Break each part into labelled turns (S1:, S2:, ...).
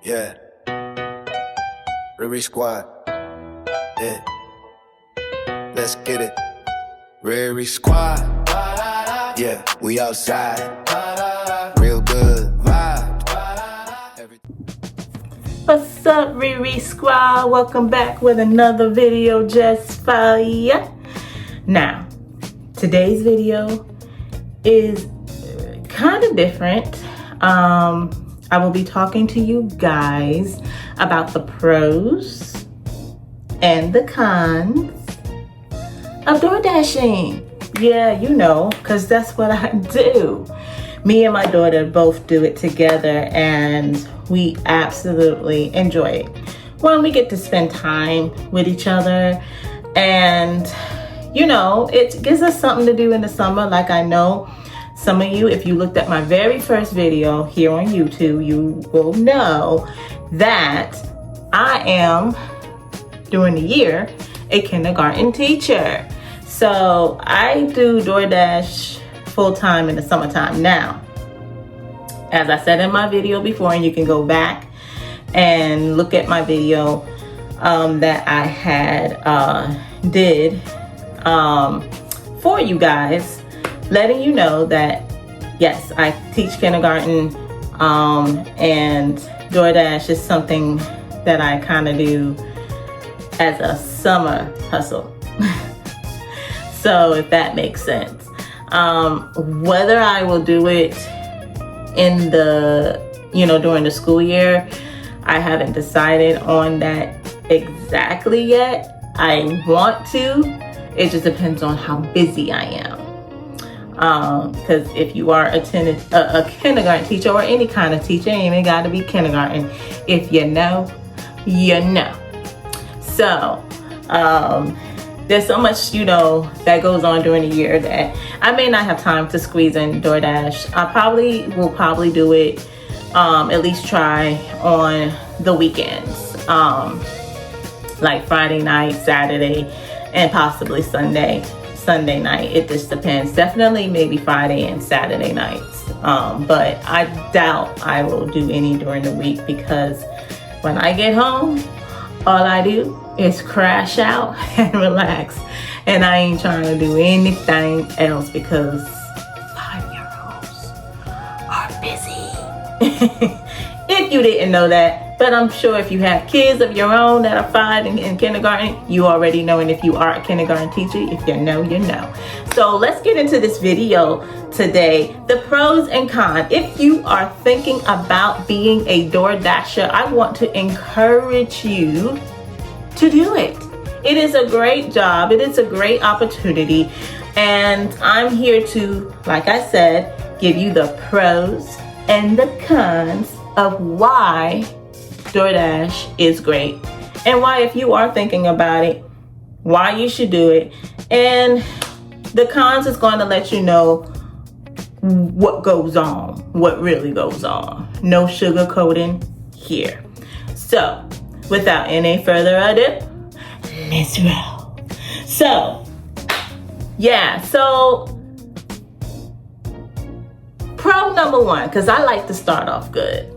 S1: Yeah. Riri Squad. Yeah. Let's get it. Riri Squad. Yeah, we outside. Real good vibe.
S2: What's up, Riri Squad? Welcome back with another video just for ya. Now, today's video is kind of different. I will be talking to you guys about the pros and the cons of DoorDashing. Yeah, you know, because that's what I do. Me and my daughter both do it together, and we absolutely enjoy it when we get to spend time with each other. And, you know, it gives us something to do in the summer. Like, I know some of you, if you looked at my very first video here on YouTube, you will know that I am, during the year, a kindergarten teacher. So I do DoorDash full-time in the summertime. Now, as I said in my video before, and you can go back and look at my video that I had did for you guys, letting you know that yes, I teach kindergarten, and DoorDash is something that I kind of do as a summer hustle. So if that makes sense. Whether I will do it in the, during the school year, I haven't decided on that exactly yet. I want to. It just depends on how busy I am. Because if you are a kindergarten teacher or any kind of teacher, ain't even got to be kindergarten. If you know, you know. So, there's so much, that goes on during the year that I may not have time to squeeze in DoorDash. I will probably do it, at least try on the weekends, like Friday night, Saturday, and possibly Sunday night. It just depends. Definitely maybe Friday and Saturday nights. But I doubt I will do any during the week, because when I get home, all I do is crash out and relax. And I ain't trying to do anything else because 5-year-olds are busy. If you didn't know that. But I'm sure if you have kids of your own that are 5 in kindergarten, you already know. And if you are a kindergarten teacher, if you know, you know. So let's get into this video today. The pros and cons. If you are thinking about being a DoorDasher, I want to encourage you to do it. It is a great job. It is a great opportunity. And I'm here to, like I said, give you the pros and the cons of why DoorDash is great, and why, if you are thinking about it, why you should do it. And the cons is going to let you know what goes on, what really goes on. No sugarcoating here. So without any further ado, let's roll. So pro number one, because I like to start off good.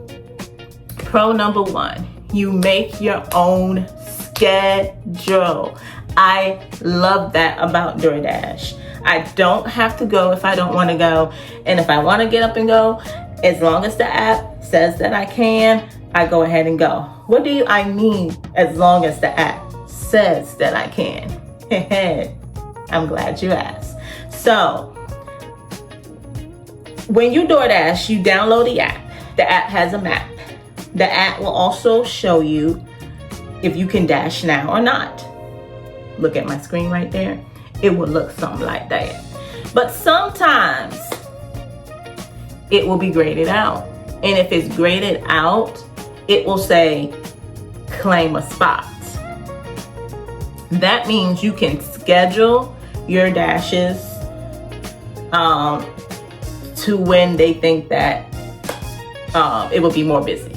S2: Pro number one, you make your own schedule. I love that about DoorDash. I don't have to go if I don't want to go. And if I want to get up and go, as long as the app says that I can, I go ahead and go. What do I mean, as long as the app says that I can? I'm glad you asked. So, when you DoorDash, you download the app. The app has a map. The app will also show you if you can dash now or not. Look at my screen right there. It will look something like that. But sometimes it will be graded out. And if it's graded out, it will say claim a spot. That means you can schedule your dashes to when they think that it will be more busy.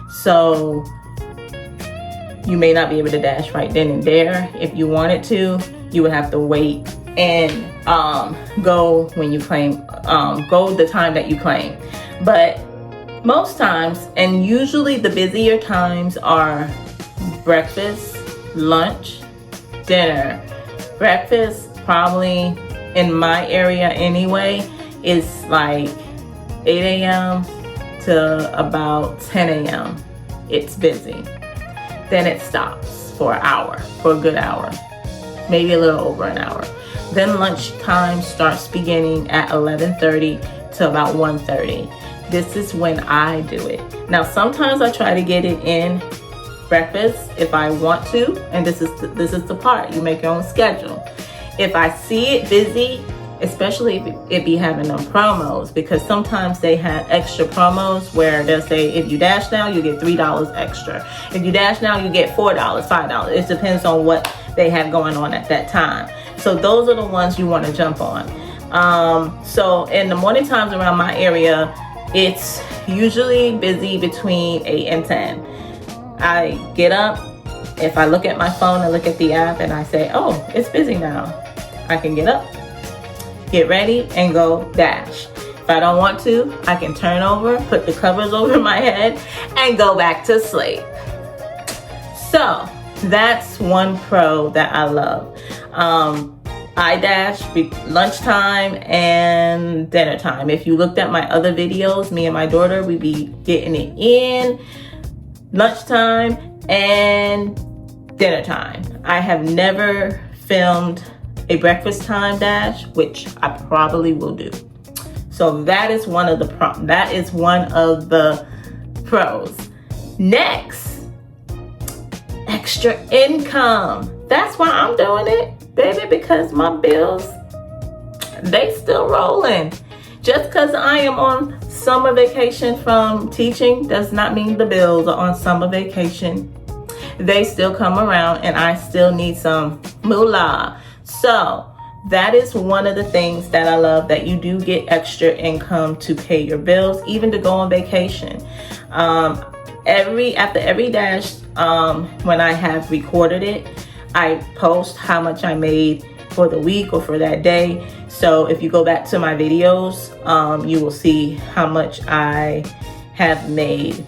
S2: So you may not be able to dash right then and there. If you wanted to, you would have to wait and go when you claim, go the time that you claim. But Most times, and usually the busier times are breakfast, lunch, dinner. Breakfast, probably in my area anyway, is like 8 a.m. to about 10 a.m. It's busy. Then it stops for an hour, for a good hour, maybe a little over an hour. Then lunchtime starts beginning at 11:30 to about 1:30. This is when I do it. Now, sometimes I try to get it in breakfast if I want to, and this is the part, you make your own schedule. If I see it busy, especially if it be having them promos, because sometimes they have extra promos where they'll say, if you dash now, you get $3 extra. If you dash now, you get $4, $5. It depends on what they have going on at that time. So those are the ones you want to jump on. So in the morning times around my area, it's usually busy between 8 and 10. I get up, if I look at my phone and look at the app and I say, oh, it's busy now, I can get up, get ready, and go dash. If I don't want to, I can turn over, put the covers over my head, and go back to sleep. So that's one pro that I love. I dash lunchtime and dinner time. If you looked at my other videos, me and my daughter, we be getting it in lunchtime and dinner time. I have never filmed a breakfast time dash, which I probably will do. So that is one of the pros. Next, extra income. That's why I'm doing it, baby, because my bills, they still rolling. Just because I am on summer vacation from teaching does not mean the bills are on summer vacation. They still come around and I still need some moolah. So that is one of the things that I love, that you do get extra income to pay your bills, even to go on vacation. After every dash, when I have recorded it, I post how much I made for the week or for that day. So if you go back to my videos, you will see how much I have made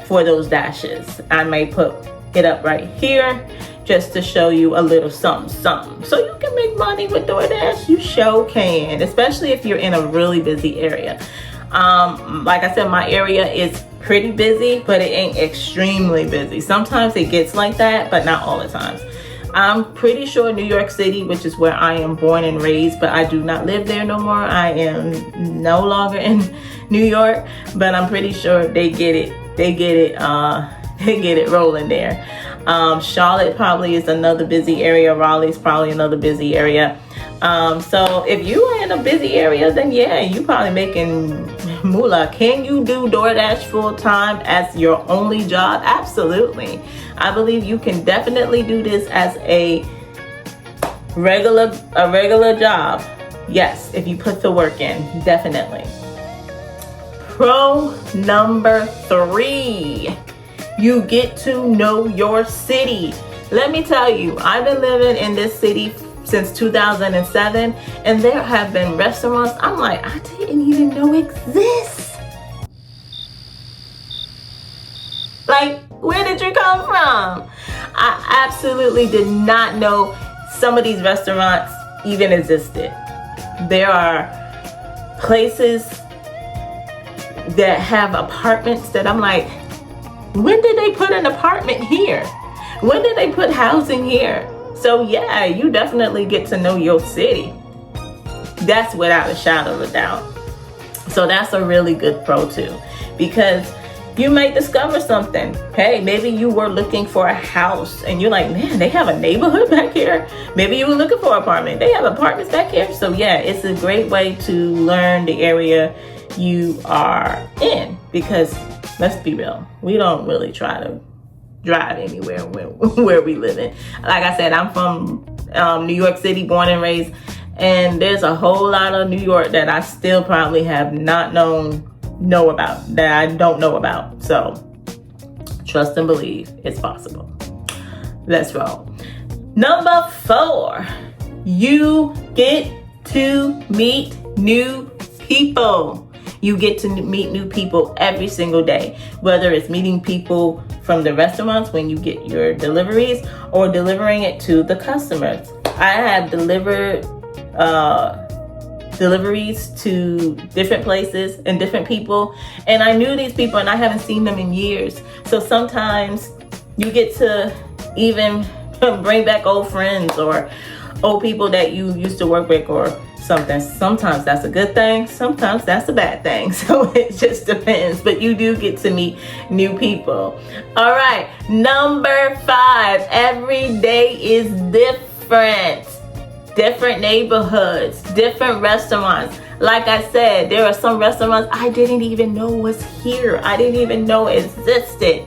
S2: for those dashes. I may put it up right here just to show you a little something. So you can make money with DoorDash. You sure can, especially if you're in a really busy area. Like I said, my area is pretty busy, but it ain't extremely busy. Sometimes it gets like that, but not all the times. I'm pretty sure New York City, which is where I am born and raised, but I do not live there no more. I am no longer in New York, but I'm pretty sure they get it. They get it rolling there. Charlotte probably is another busy area. Raleigh's probably another busy area. So if you are in a busy area, then yeah, you probably making moolah. Can you do DoorDash full time as your only job? Absolutely. I believe you can definitely do this as a regular job. Yes, if you put the work in, definitely. Pro number 3, you get to know your city. Let me tell you, I've been living in this city since 2007, and there have been restaurants I'm like, I didn't even know exist. Like, where did you come from? I absolutely did not know some of these restaurants even existed. There are places that have apartments that I'm like, when did they put an apartment here? When did they put housing here? So yeah, you definitely get to know your city. That's without a shadow of a doubt. So that's a really good pro too, because you might discover something. Hey, maybe you were looking for a house and you're like, man, they have a neighborhood back here. Maybe you were looking for an apartment. They have apartments back here. So yeah, it's a great way to learn the area you are in, because let's be real, we don't really try to drive anywhere where we live in. Like I said, I'm from New York City, born and raised, and there's a whole lot of New York that I still probably have not know about, that I don't know about. So trust and believe it's possible. Let's roll. Number 4, you get to meet new people. You get to meet new people every single day, whether it's meeting people from the restaurants when you get your deliveries or delivering it to the customers. I have deliveries to different places and different people, and I knew these people and I haven't seen them in years. So sometimes you get to even bring back old friends or old people that you used to work with or something. Sometimes that's a good thing, sometimes that's a bad thing. So it just depends, but you do get to meet new people. All right, number 5, every day is different. Different neighborhoods, different restaurants. Like I said, there are some restaurants I didn't even know was here. I didn't even know existed.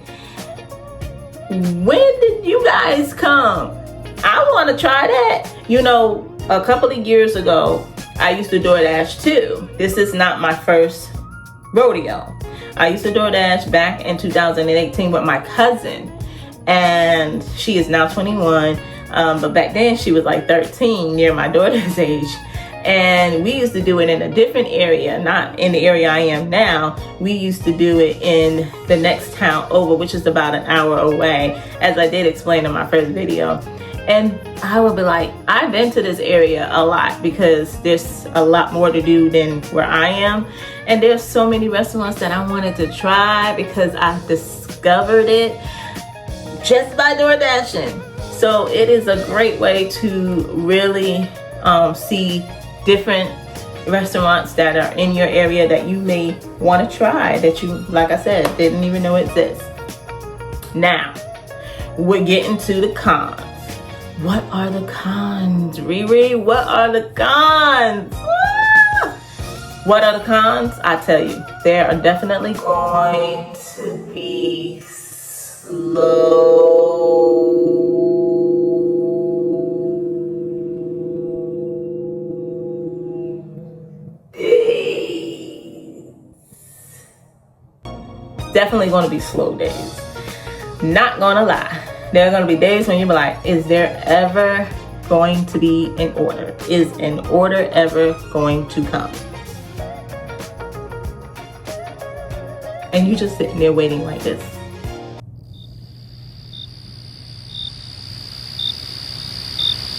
S2: When did you guys come? I want to try that. You know, a couple of years ago, I used to DoorDash too. This is not my first rodeo. I used to DoorDash back in 2018 with my cousin, and she is now 21. But back then she was like 13, near my daughter's age. And we used to do it in a different area, not in the area I am now. We used to do it in the next town over, which is about an hour away, as I did explain in my first video. And I would be like, I've been to this area a lot because there's a lot more to do than where I am. And there's so many restaurants that I wanted to try because I discovered it just by DoorDashing. So it is a great way to really see different restaurants that are in your area that you may want to try, that you, like I said, didn't even know exist. Now, we're getting to the cons. What are the cons, Riri? What are the cons? What are the cons? I tell you, there are definitely going to be slow days. Definitely going to be slow days. Not gonna lie. There are going to be days when you're like, is there ever going to be an order? Is an order ever going to come? And you just sitting there waiting like this.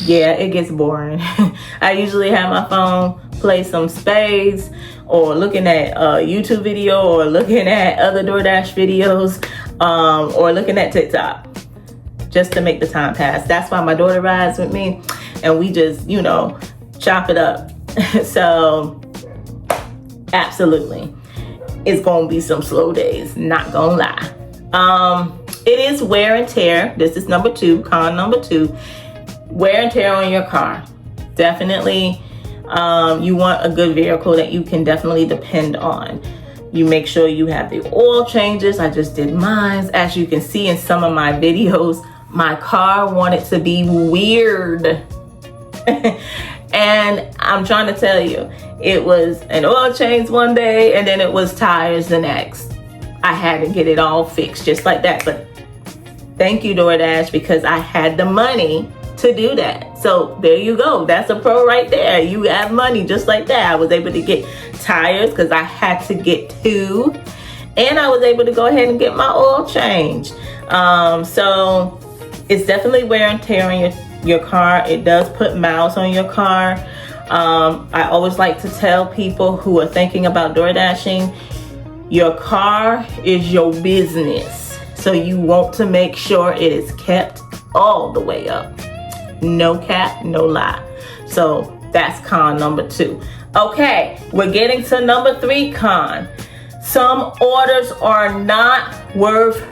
S2: Yeah, it gets boring. I usually have my phone play some spades, or looking at a YouTube video, or looking at other DoorDash videos, or looking at TikTok, just to make the time pass. That's why my daughter rides with me, and we just, you know, chop it up. So absolutely, it's gonna be some slow days, not gonna lie. It is wear and tear. This is number 2, con number 2. Wear and tear on your car. Definitely, you want a good vehicle that you can definitely depend on. You make sure you have the oil changes. I just did mine. As you can see in some of my videos, my car wanted to be weird. And I'm trying to tell you, it was an oil change one day and then it was tires the next. I had to get it all fixed just like that. But thank you, DoorDash, because I had the money to do that. So there you go. That's a pro right there. You have money just like that. I was able to get tires because I had to get 2, and I was able to go ahead and get my oil changed. So it's definitely wear and tear on your car. It does put miles on your car. I always like to tell people who are thinking about DoorDashing, your car is your business. So you want to make sure it is kept all the way up. No cap, no lie. So that's con number 2. Okay, we're getting to number 3 con. Some orders are not worth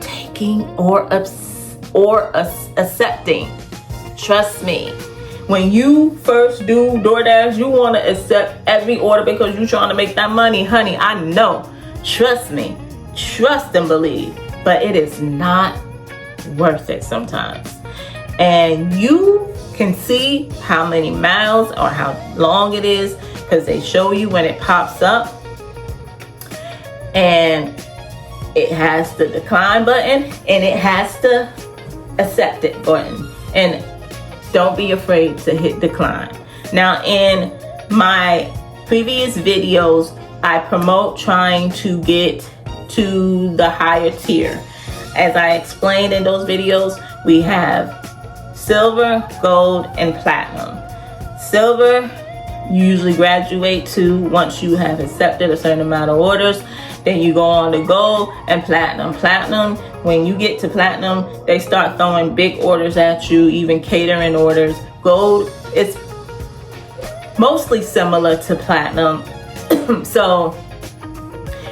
S2: taking or accepting. Trust me. When you first do DoorDash, you want to accept every order because you're trying to make that money, honey. I know. Trust me. Trust and believe. But it is not worth it sometimes. And you can see how many miles or how long it is because they show you when it pops up. And it has the decline button and it has the accept it button. And don't be afraid to hit decline. Now, in my previous videos, I promote trying to get to the higher tier. As I explained in those videos, we have silver, gold, and platinum. Silver, you usually graduate to once you have accepted a certain amount of orders. Then you go on to gold and platinum. Platinum, when you get to platinum, they start throwing big orders at you, even catering orders. Gold is mostly similar to platinum. So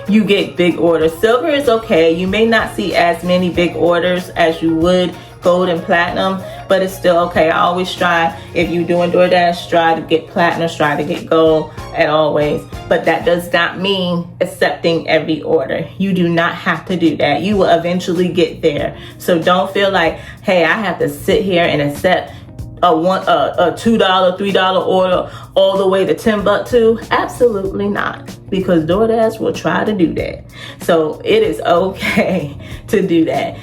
S2: you get big orders. Silver is okay. You may not see as many big orders as you would gold and platinum, but it's still okay. I always try, if you're doing DoorDash, try to get platinum, try to get gold at always. But that does not mean accepting every order. You do not have to do that. You will eventually get there. So don't feel like, hey, I have to sit here and accept a $2, $3 order all the way to $10 Absolutely not, because DoorDash will try to do that. So it is okay to do that.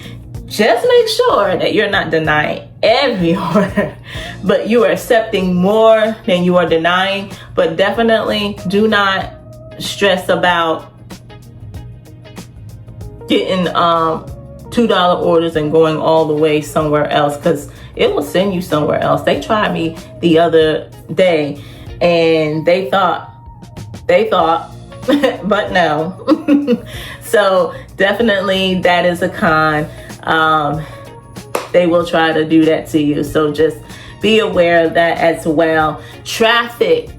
S2: Just make sure that you're not denying every order, but you are accepting more than you are denying. But definitely do not stress about getting $2 orders and going all the way somewhere else, because it will send you somewhere else. They tried me the other day and they thought, but no. So definitely that is a con. They will try to do that to you. So just be aware of that as well. Traffic.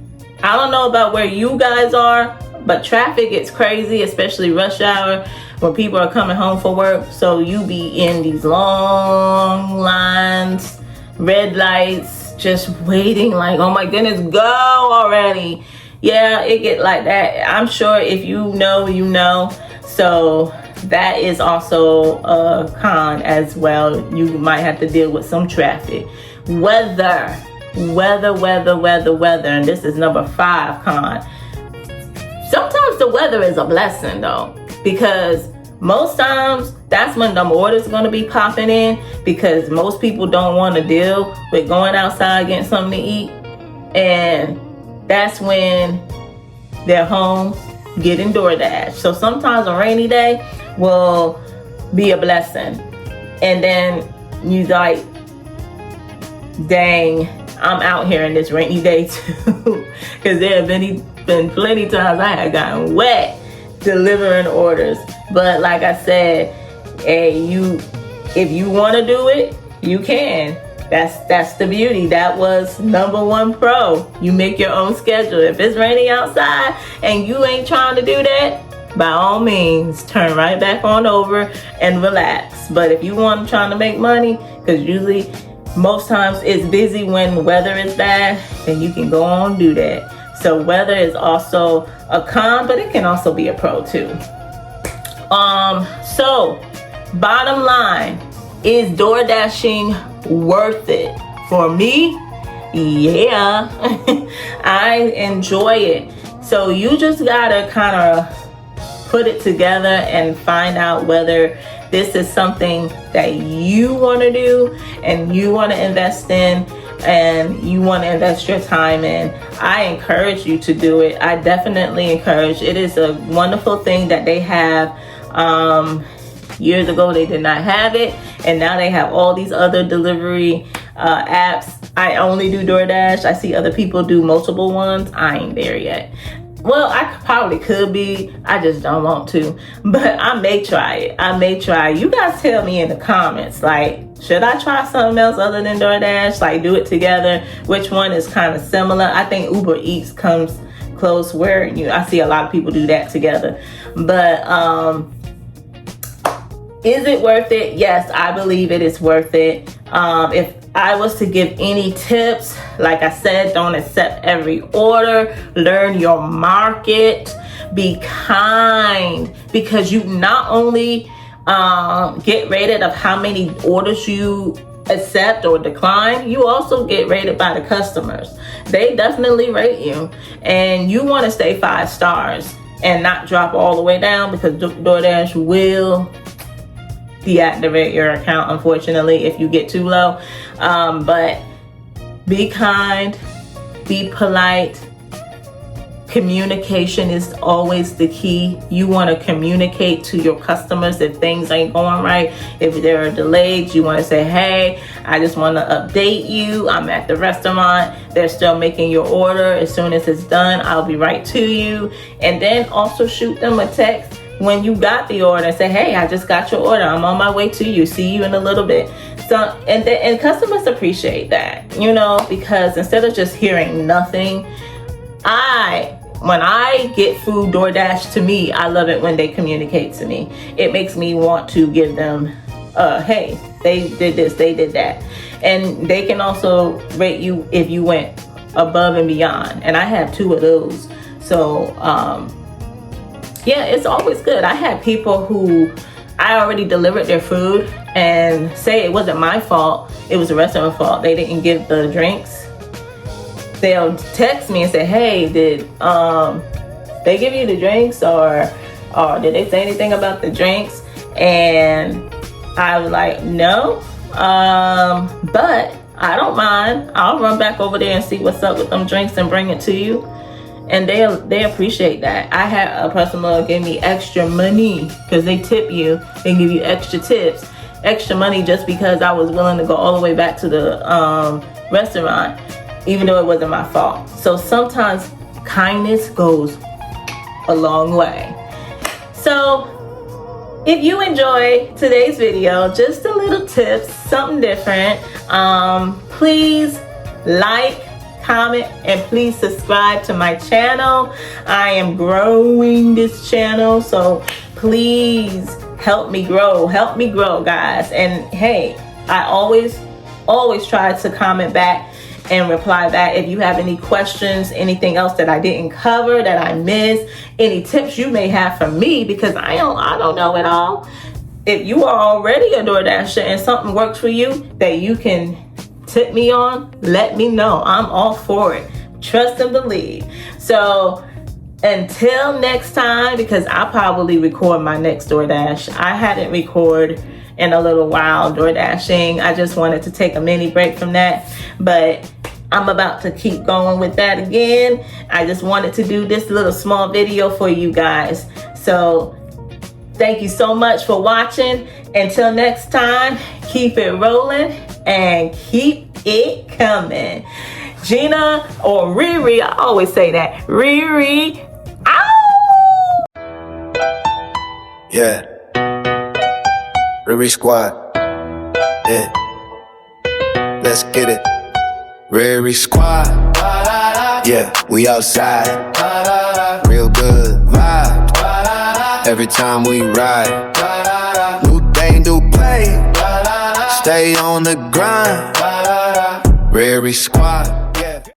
S2: I don't know about where you guys are, but traffic gets crazy, especially rush hour when people are coming home from work. So you be in these long lines, red lights, just waiting like, oh my goodness, go already. Yeah, it get like that. I'm sure if you know, you know. So that is also a con as well. You might have to deal with some traffic. Weather. And this is number 5 con. Sometimes the weather is a blessing though, because most times that's when the orders are going to be popping in, because most people don't want to deal with going outside getting something to eat. And that's when they're home getting DoorDash. So sometimes a rainy day will be a blessing. And then you like, dang, I'm out here in this rainy day too. Because there have been plenty times I had gotten wet delivering orders. But like I said, hey, if you want to do it, you can. That's the beauty. That was number 1 pro. You make your own schedule. If it's raining outside and you ain't trying to do that, by all means, turn right back on over and relax. But if you want trying to make money, because usually most times it's busy when the weather is bad, then you can go on and do that. So weather is also a con, but it can also be a pro too. So bottom line, is DoorDashing worth it? For me, yeah. I enjoy it. So you just gotta kind of put it together and find out whether this is something that you want to do and you want to invest in and you want to invest your time in. I encourage you to do it. I definitely encourage. It is a wonderful thing that they have. Years ago they did not have it, and now they have all these other delivery apps. I only do DoorDash. I see other people do multiple ones. I ain't there yet. Well, I probably could be. I just don't want to. But I may try it. I may try. You guys tell me in the comments, like, should I try something else other than DoorDash? Like, do it together? Which one is kind of similar? I think Uber Eats comes close where I see a lot of people do that together. But is it worth it? Yes, I believe it is worth it. If I was to give any tips, like I said, don't accept every order. Learn your market. Be kind, because you not only get rated of how many orders you accept or decline, you also get rated by the customers. They definitely rate you, and you want to stay 5 stars and not drop all the way down, because DoorDash will deactivate your account, unfortunately, if you get too low. But be kind, be polite, communication is always the key. You want to communicate to your customers if things ain't going right. If there are delays, you want to say, hey, I just want to update you. I'm at the restaurant. They're still making your order. As soon as it's done, I'll be right to you. And then also shoot them a text when you got the order and say, hey, I just got your order. I'm on my way to you. See you in a little bit. So, and customers appreciate that, you know, because instead of just hearing nothing, when I get food DoorDash to me, I love it when they communicate to me. It makes me want to give them, hey, they did this, they did that. And they can also rate you if you went above and beyond. And I have 2 of those. So, yeah, it's always good. I had people who I already delivered their food and say it wasn't my fault, it was the restaurant's fault. They didn't give the drinks. They'll text me and say, hey, did they give you the drinks, or did they say anything about the drinks? And I was like, no, but I don't mind. I'll run back over there and see what's up with them drinks and bring it to you. And they appreciate that. I had a person who gave me extra money because they tip you. They give you extra tips, extra money just because I was willing to go all the way back to the restaurant, even though it wasn't my fault. So sometimes kindness goes a long way. So if you enjoy today's video, just a little tips, something different, please like, comment, and please subscribe to my channel. I am growing this channel, so please help me grow, guys. And hey, I always try to comment back and reply back if you have any questions, anything else that I didn't cover, that I missed, any tips you may have for me, because I don't know it all. If you are already a DoorDasher and something works for you that you can tip me on, let me know. I'm all for it. Trust and believe. So until next time, because I'll probably record my next DoorDash. I hadn't recorded in a little while DoorDashing. I just wanted to take a mini break from that, but I'm about to keep going with that again. I just wanted to do this little small video for you guys. So thank you so much for watching. Until next time, keep it rolling and keep it coming. Gina, or Riri, I always say that. Riri, ow!
S1: Yeah. Riri Squad. Yeah. Let's get it. Riri Squad. Yeah, we outside. Real good vibe. Every time we ride. New thing, new play. Stay on the grind. Riri Squad.